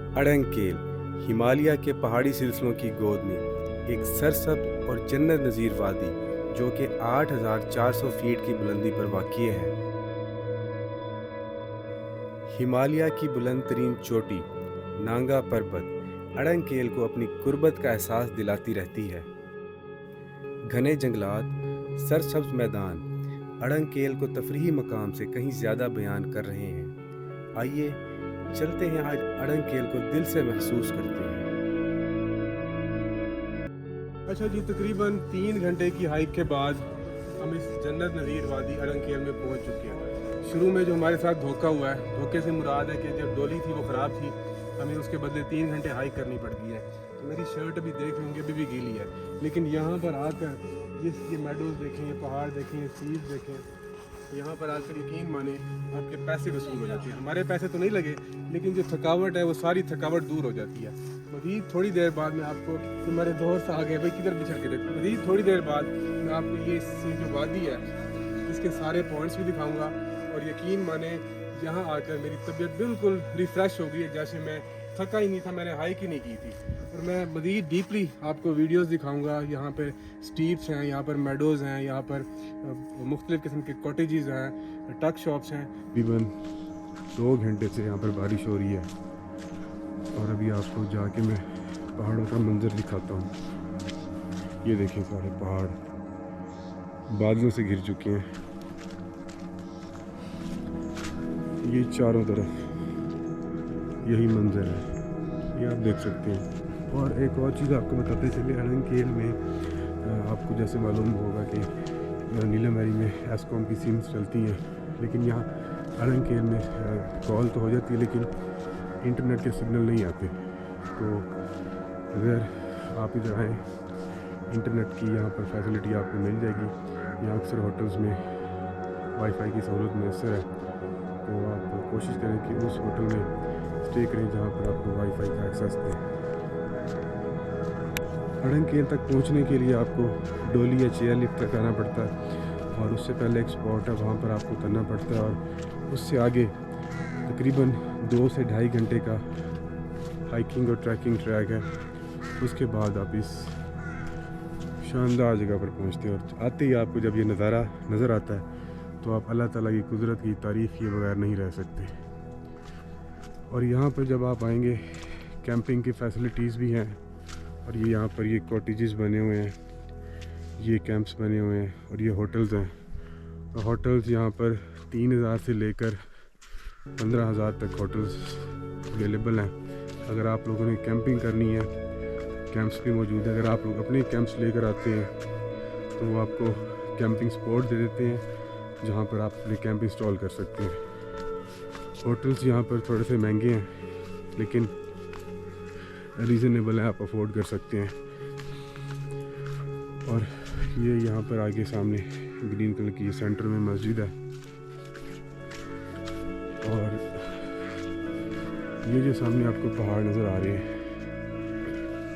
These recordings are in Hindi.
अड़ंगकेल हिमालय के पहाड़ी सिलसिलों की गोद में एक सरसब्ज और जन्नत नज़ीर वादी जो कि 8,400 फीट की बुलंदी पर वाक़ई है। हिमालय की बुलंद तरीन चोटी नांगा पर्वत अड़ंगकेल को अपनी गुर्बत का एहसास दिलाती रहती है। घने जंगलात, सरसब्ज मैदान अड़ंगकेल को तफरीही मकाम से कहीं ज़्यादा बयान कर रहे हैं। आइए चलते हैं, आज अड़ंगकेल को दिल से महसूस करते हैं। अच्छा जी, तकरीबन 3 घंटे की हाइक के बाद हम इस जन्नत नज़ीर वादी अड़ंगकेल में पहुंच चुके हैं। शुरू में जो हमारे साथ धोखा हुआ है, धोखे से मुराद है कि जब डोली थी वो ख़राब थी, हमें उसके बदले 3 घंटे हाइक करनी पड़ती है। तो मेरी शर्ट भी देख लेंगे अभी भी गीली है, लेकिन यहाँ पर आकर ये मेडोज़ देखें, ये पहाड़ देखें, सीज देखें, यहाँ पर आकर यकीन माने आपके पैसे वसूल हो जाते हैं। हमारे पैसे तो नहीं लगे, लेकिन जो थकावट है वो सारी थकावट दूर हो जाती है। मज़ीद थोड़ी देर बाद मैं आपको, तुम्हारे दोस्त आ गए भाई, किधर बिछड़ के देखो। मज़ीद थोड़ी देर बाद मैं आपको ये जो वादी है इसके सारे पॉइंट्स भी दिखाऊंगा, और यकीन माने यहाँ आकर मेरी तबीयत बिल्कुल रिफ़्रेश हो गई है, जैसे मैं थका ही नहीं था, मैंने हाइक ही नहीं की थी। और मैं मज़ीद डीपली आपको वीडियोस दिखाऊंगा। यहाँ पर स्टीप्स हैं, यहाँ पर मेडोज़ हैं, यहाँ पर मुख्तलिफ़ किस्म के कॉटेजेस हैं, टक शॉप्स हैं। तकरीबन 2 घंटे से यहाँ पर बारिश हो रही है, और अभी आपको जाके मैं पहाड़ों का मंजर दिखाता हूँ। ये देखें, सारे पहाड़ बादलों से घिर चुके हैं, ये चारों तरफ यही मंजर है, ये आप देख सकते हैं। और एक और चीज़ आपको बताते चले, अड़ंगकेल में आपको जैसे मालूम होगा कि नीलम वैली में एस्कॉम की सिम्स चलती हैं, लेकिन यहाँ अड़ंगकेल में कॉल तो हो जाती है, लेकिन इंटरनेट के सिग्नल नहीं आते। तो अगर आप इधर आएँ, इंटरनेट की यहाँ पर फैसिलिटी आपको मिल जाएगी। यहाँ अक्सर होटल्स में वाईफाई की सहूलत मैसर है, तो आप कोशिश करें कि उस होटल में स्टे करें जहाँ पर आपको वाईफाई का एक्सेस दें। अड़ंगकेल तक पहुँचने के लिए आपको डोली या चेयर लिफ्ट तक आना पड़ता है, और उससे पहले एक स्पॉट है, वहाँ पर आपको उतरना पड़ता है, और उससे आगे तकरीबन 2 से ढाई घंटे का हाइकिंग और ट्रैकिंग ट्रैक है। उसके बाद आप इस शानदार जगह पर पहुँचते हैं, और आते ही आपको जब ये नज़ारा नज़र आता है तो आप अल्लाह ताला की कुदरत की तारीफ़ किए बगैर नहीं रह सकते। और यहाँ पर जब आप आएंगे, कैंपिंग की फैसिलिटीज़ भी हैं, और ये यहाँ पर ये कॉटेजेस बने हुए हैं, ये कैंप्स बने हुए हैं, और ये होटल्स हैं। और होटल्स यहाँ पर 3,000 से लेकर 15,000 तक होटल्स अवेलेबल हैं। अगर आप लोगों ने कैंपिंग करनी है, कैंप्स भी मौजूद है। अगर आप लोग अपने कैंप्स लेकर आते हैं तो वो आपको कैंपिंग स्पॉट दे देते हैं, जहाँ पर आप अपने कैंप इंस्टॉल कर सकते हैं। होटल्स यहाँ पर थोड़े से महंगे हैं, लेकिन रीज़नेबल है, आप अफोर्ड कर सकते हैं। और ये यहाँ पर आगे सामने ग्रीन कलर की सेंटर में मस्जिद है, और ये जो सामने आपको पहाड़ नज़र आ रहे हैं,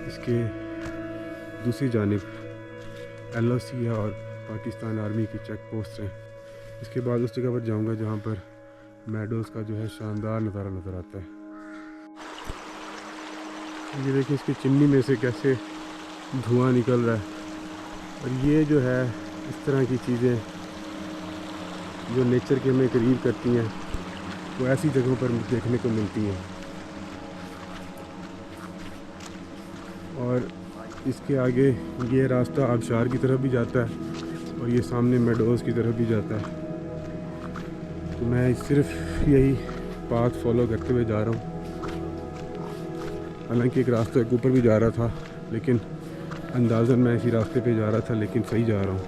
इसके दूसरी जानिब LOC है और पाकिस्तान आर्मी की चेक पोस्ट है। इसके बाद उस जगह पर जाऊंगा जहाँ पर मेडोज़ का जो है शानदार नज़ारा नज़र आता है। ये देखिए, इसकी चिमनी में से कैसे धुआं निकल रहा है। और ये जो है, इस तरह की चीज़ें जो नेचर के हमें करीब करती हैं, वो ऐसी जगहों पर देखने को मिलती हैं। और इसके आगे ये रास्ता आबशार की तरफ भी जाता है, और ये सामने मेडोज़ की तरफ भी जाता है। तो मैं सिर्फ यही पाथ फॉलो करते हुए जा रहा हूँ। हालांकि एक रास्ता एक ऊपर भी जा रहा था, लेकिन अंदाज़न मैं इसी रास्ते पे जा रहा था, लेकिन सही जा रहा हूँ।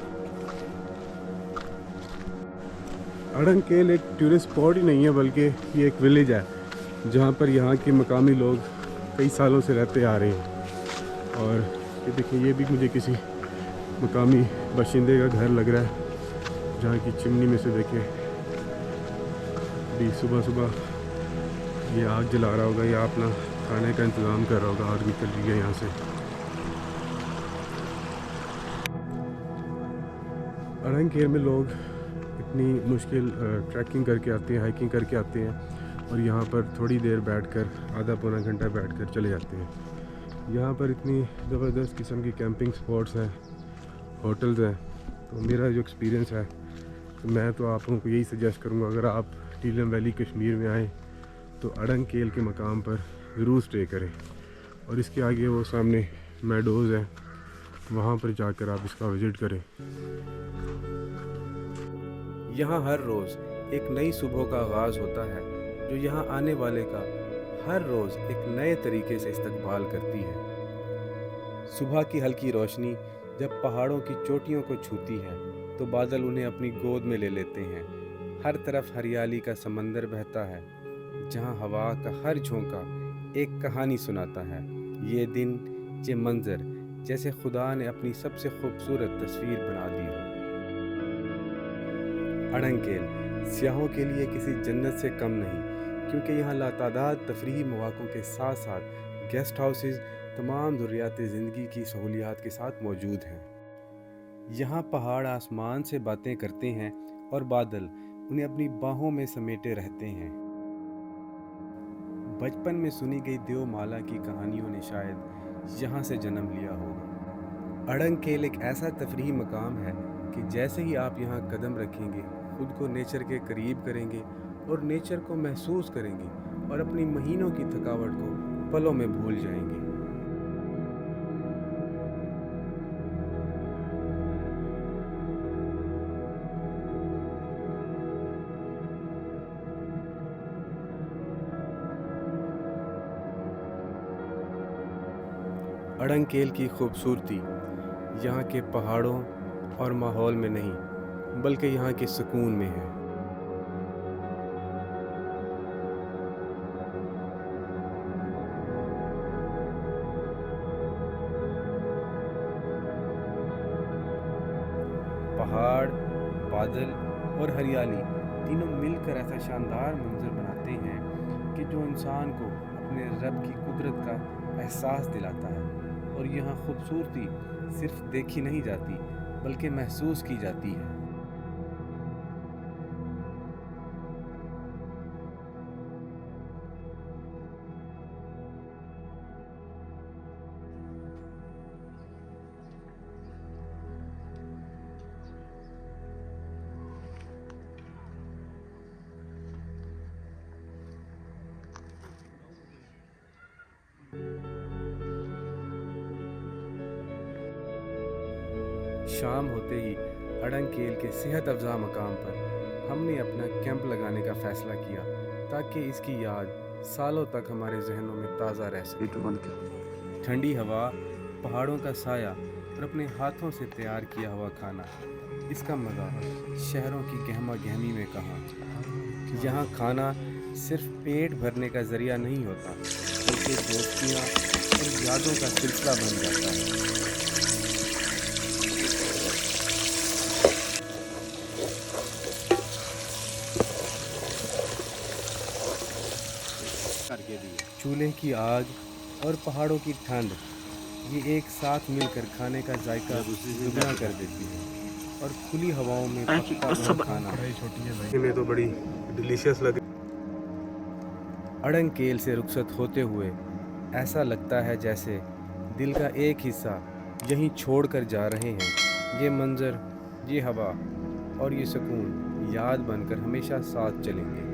अड़ंगकेल एक टूरिस्ट स्पॉट ही नहीं है, बल्कि ये एक विलेज है जहाँ पर यहाँ के मकामी लोग कई सालों से रहते आ रहे हैं। और ये देखिए, ये भी मुझे किसी मकामी बाशिंदे का घर लग रहा है, जहाँ की चिमनी में से देखें भी सुबह सुबह ये आग जला रहा होगा, या अपना खाने का इंतज़ाम कर रहा होगा। आग निकल रही है यहाँ से। अड़ंगकेल में लोग इतनी मुश्किल ट्रैकिंग करके आते हैं, हाइकिंग करके आते हैं, और यहाँ पर थोड़ी देर बैठकर, आधा पौना घंटा बैठकर चले जाते हैं। यहाँ पर इतनी ज़बरदस्त किस्म की कैंपिंग स्पॉट्स हैं, होटल्स हैं। तो मेरा जो एक्सपीरियंस है, तो मैं तो आप लोगों को यही सजेस्ट करूँगा, अगर आप टीलम वैली कश्मीर में आएँ तो अड़ंग केल के मकाम पर ज़रूर स्टे करें। और इसके आगे वो सामने मेडोज़ हैं, वहाँ पर जाकर आप इसका विज़िट करें। यहाँ हर रोज़ एक नई सुबह का आगाज़ होता है, जो यहाँ आने वाले का हर रोज़ एक नए तरीके से इस्तकबाल करती है। सुबह की हल्की रोशनी जब पहाड़ों की चोटियों को छूती है तो बादल उन्हें अपनी गोद में ले लेते हैं। हर तरफ हरियाली का समंदर बहता है, जहाँ हवा का हर झोंका एक कहानी सुनाता है। ये दिन, ये मंजर, जैसे खुदा ने अपनी सबसे खूबसूरत तस्वीर बना दी हो। अड़ंग केल सियाहों के लिए किसी जन्नत से कम नहीं, क्योंकि यहाँ लातादाद तफरीही मौक़ों के साथ साथ गेस्ट हाउसेस तमाम ज़रूरियात ज़िंदगी की सहूलियात के साथ मौजूद हैं। यहाँ पहाड़ आसमान से बातें करते हैं और बादल उन्हें अपनी बाहों में समेटे रहते हैं। बचपन में सुनी गई देवमाला की कहानियों ने शायद यहाँ से जन्म लिया होगा। अड़ंग केल एक ऐसा तफरीही मकाम है कि जैसे ही आप यहाँ कदम रखेंगे, खुद को नेचर के करीब करेंगे और नेचर को महसूस करेंगे और अपनी महीनों की थकावट को पलों में भूल जाएंगे। अड़ंग केल की खूबसूरती यहाँ के पहाड़ों और माहौल में नहीं, बल्कि यहाँ के सुकून में है। पहाड़, बादल और हरियाली तीनों मिलकर ऐसा शानदार मंजर बनाते हैं कि जो इंसान को अपने रब की कुदरत का एहसास दिलाता है। और यहाँ खूबसूरती सिर्फ देखी नहीं जाती, बल्कि महसूस की जाती है। शाम होते ही अड़ंग केल के सेहत अफ़ज़ा मकाम पर हमने अपना कैंप लगाने का फ़ैसला किया, ताकि इसकी याद सालों तक हमारे जहनों में ताज़ा रह सके। ठंडी हवा, पहाड़ों का साया और अपने हाथों से तैयार किया हुआ खाना, इसका मज़ा शहरों की गहमा गहमी में कहाँ। यहाँ खाना सिर्फ पेट भरने का ज़रिया नहीं होता, बल्कि दोस्तियाँ और यादों का सिलसिला बन जाता है। चूल्हे की आग और पहाड़ों की ठंड, ये एक साथ मिलकर खाने का जायका दुगना कर देती है। और खुली हवाओं में पकता हुआ खाना में तो बड़ी डिलीशियस लगे। अड़ंग केल से रुखसत होते हुए ऐसा लगता है जैसे दिल का एक हिस्सा यहीं छोड़ कर जा रहे हैं। ये मंजर, ये हवा और ये सुकून याद बनकर हमेशा साथ चलेंगे।